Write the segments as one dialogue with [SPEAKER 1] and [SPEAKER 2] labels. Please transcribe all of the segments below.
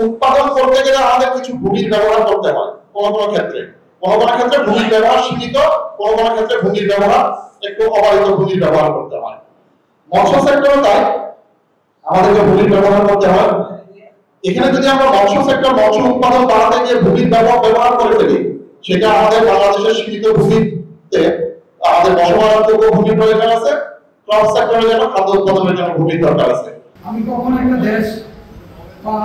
[SPEAKER 1] উৎপাদন করতে গেলে আমাদের কিছু ভূমির ব্যবহার করতে হয় কোন কোন ক্ষেত্রে ভূমির ব্যবহার সীমিত, কোন কোন ক্ষেত্রে ভূমির ব্যবহার একটু অবারিত ভূমির ব্যবহার করতে হয়। মৎস্য সেক্টরে তাই আমাদেরকে ভূমির ব্যবহার করতে হয়। এখানে যদি আমরা মৎস্য সেক্টর মৎস্য উৎপাদন বাড়াতে গিয়ে ভূমির ব্যবহার করে ফেলি, সেটা আমাদের বাংলাদেশের সীমিত ভূমিতে আমাদের বসবাসযোগ্য ভূমির প্রয়োজন আছে, ক্রপ সেক্টরের জন্য খাদ্য উৎপাদনের জন্য ভূমির দরকার আছে।
[SPEAKER 2] আমি কখনো একটা দেশ বা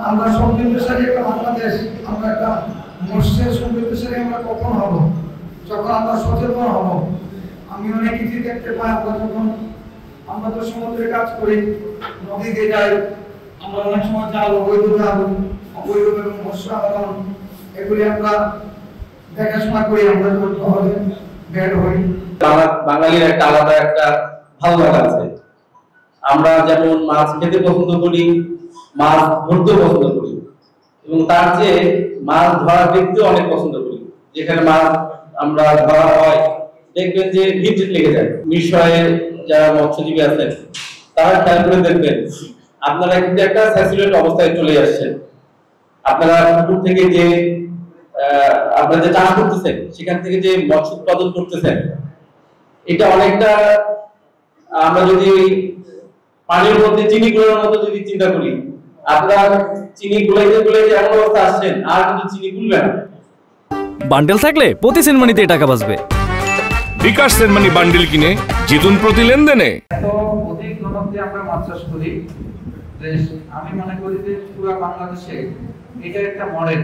[SPEAKER 2] আমরা সমৃদ্ধশালী একটা বাংলাদেশ, আমরা একটা মৎস্যের সমৃদ্ধশালী আমরা কখন হব? যখন আমরা সচেতন হব। আমি অনেক কিছু দেখতে পাই, আমরা তো সমুদ্রে কাজ করি, নদীতে যাই, আমরা অনেক সময় জাল, অবৈধ জাল, অবৈধ এবং মৎস্য আহরণ এগুলি আমরা দেখাশোনা করি, আমরা করতে হবে বের হই।
[SPEAKER 3] বাঙালির একটা আলাদা একটা ভালো লাগা আছে। আমরা যেমন মাছ খেতে পছন্দ করি, মাছ ধরতে পছন্দ করি, এবং তার চেয়ে মাছ ধরা দেখতেও অনেক পছন্দ করি। যেখানে মাছ আমরা ধরা হয় দেখবেন যে ভিড় লেগে যায়। মিশরে যারা মৎস্যজীবী আছেন তারা খেয়াল করে দেখবেন আপনারা কিন্তু একটা স্যাচুরেট অবস্থায় চলে আসছেন। আপনারা পুকুর থেকে যে আপনারা যে চাষ করতেছেন, সেখান থেকে যে মৎস্য উৎপাদন করতেছেন, এটা অনেকটা আমরা যদি পানির মধ্যে চিনি গুলোর মতো যদি চিন্তা করি, আপনারা চিনি গুলাইতে গুলাইতে এমন অবস্থা আসছেন আর কিন্তু চিনি গুলবে না।
[SPEAKER 4] বান্ডেল থাকলে প্রতি সেনমানিতে টাকা বাঁচবে।
[SPEAKER 5] বিকাশ সেনমানি বান্ডেল কিনে জিতুন প্রতি লেনদেনে।
[SPEAKER 2] এত অধিক ঘনত্বে আমরা মাছ চাষ করি যে আমি মনে করি যে পুরো বাংলাদেশে এটা একটা মডেল,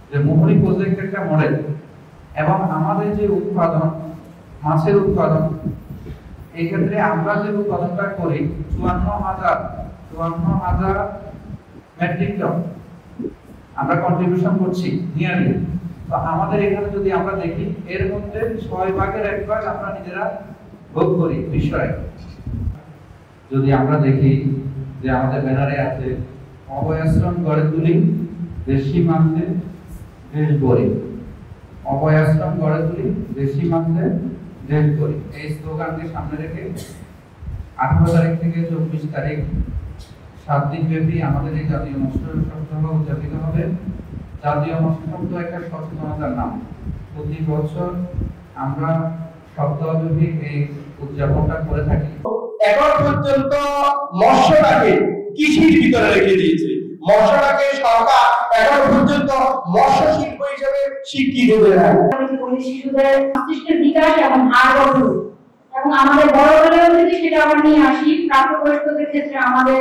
[SPEAKER 2] যে মোহরি প্রজেক্ট একটা মডেল। এবং আমাদের যে উৎপাদন, মাছের উৎপাদন, এই ক্ষেত্রে আমরা যে উৎপাদনটা করি 54,000 মেট্রিক টন আমরা কন্ট্রিবিউশন করছি নিয়ারলি। তো আমাদের এখানে যদি আমরা দেখি, এর মধ্যে 6 ভাগের 1 ভাগ আমরা নিজেরা ভোগ করি বিষয়। যদি আমরা দেখি যে আমাদের ব্যানারে আছে অভয়াশ্রম গড়ে তুলি, দেশি মাছে দেশ গড়ি, অভয়াশ্রম গড়ে তুলি, দেশি মাছে দেশ গড়ি, এই স্লোগানকে সামনে রেখে 18 তারিখ থেকে 24 তারিখ 7 দিন ব্যাপী আমাদের এই জাতীয় মৎস্য সপ্তাহ উদযাপিত হবে। জাতীয় মৎস্য সপ্তাহ একটা সচেতনতার নাম। প্রতি বছর আমরা সপ্তাহব্যাপী এই উদযাপনটা করে থাকি।
[SPEAKER 1] এখন পর্যন্ত মৎস্যটাকে কৃষির ভিতরে রেখে দিয়েছে। মৎস্যটাকে সরকার এখন পর্যন্ত মৎস্য শিল্প হিসেবে স্বীকৃতি দেয় না।
[SPEAKER 6] শিশুদের মস্তিষ্কের বিকাশ এবং হাড় গঠন, এবং আমাদের বড় হলেও যদি সেটা আমরা নিয়ে আসি, প্রাপ্তবয়স্কদের ক্ষেত্রে আমাদের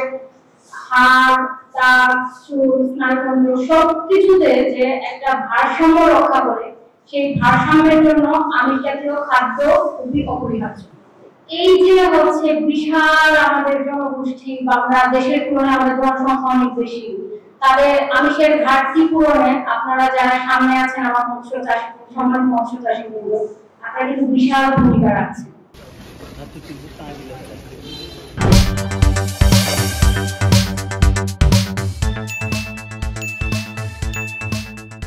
[SPEAKER 6] হাড়, দাঁত, চুল, স্নায়ুতন্ত্র সবকিছুতে যে একটা ভারসাম্য রক্ষা করে, সেই ভারসাম্যের জন্য আমিষ জাতীয় খাদ্য খুবই অপরিহার্য। এই যে হচ্ছে বিশাল আমাদের জনগোষ্ঠী, বাংলাদেশের তুলনায় আমাদের জনসংখ্যা অনেক বেশি, তাদের আমিষের ঘাটতি পূরণে আপনারা যারা সামনে আছেন, আমার মৎস্য চাষী, সম্মানিত মৎস্য চাষী বলবো, আপনারা কিন্তু বিশাল ভূমিকা রাখছেন।